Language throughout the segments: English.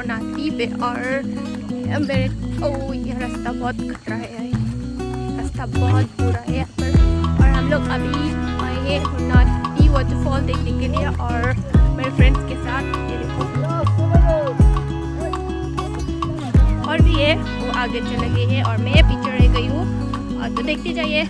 हुरनाटी पे और मेरे ये रास्ता बहुत खतरा है, रास्ता बहुत बुरा है यहाँ पर। और हम लोग अभी आए हैं हुरनाटी वाटरफॉल देखने के लिए और मेरे फ्रेंड्स के साथ। ये देखो और भी है, वो आगे चले गए हैं और मैं पीछे रह गई हूँ। और तो देखते जाइए।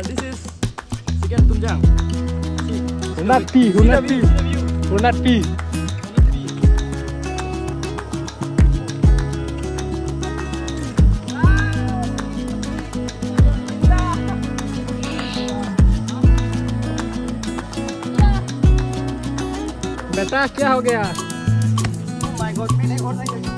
This is Sekian Tunjang. Hurnatpi. बेटा क्या हो गया? Oh my God, मैंने और नहीं देखा।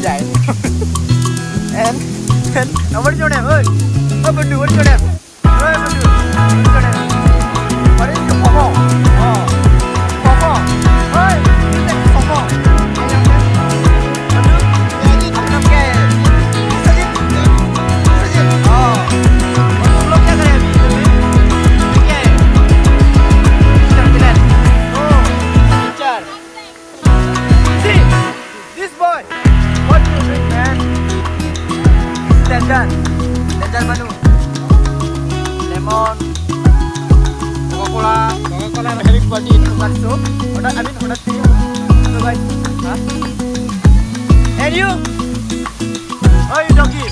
Dạ. And what is your name? Oi, Bandu, what is your name? Oi, Bandu, what is your name? What is your Popo? Oh, Popo. Oi, Popo. Bandu, हम लोग क्या है? सजित, सजित. Oh, तुम लोग क्या कर रहे हैं अभी? क्या है? Mr. Villain. Oh, teacher. See, this boy. What do you drink, man? Dandan Manu. Lemon, Coca-Cola, I'm having party in Hurnatpi. Hurnatpi. So guys, huh? And you? Oh, you doggy.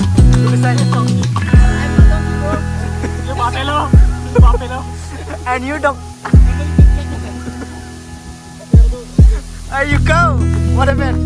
You beside the doggy. You buffalo. And you dog. Are you cow? What happened?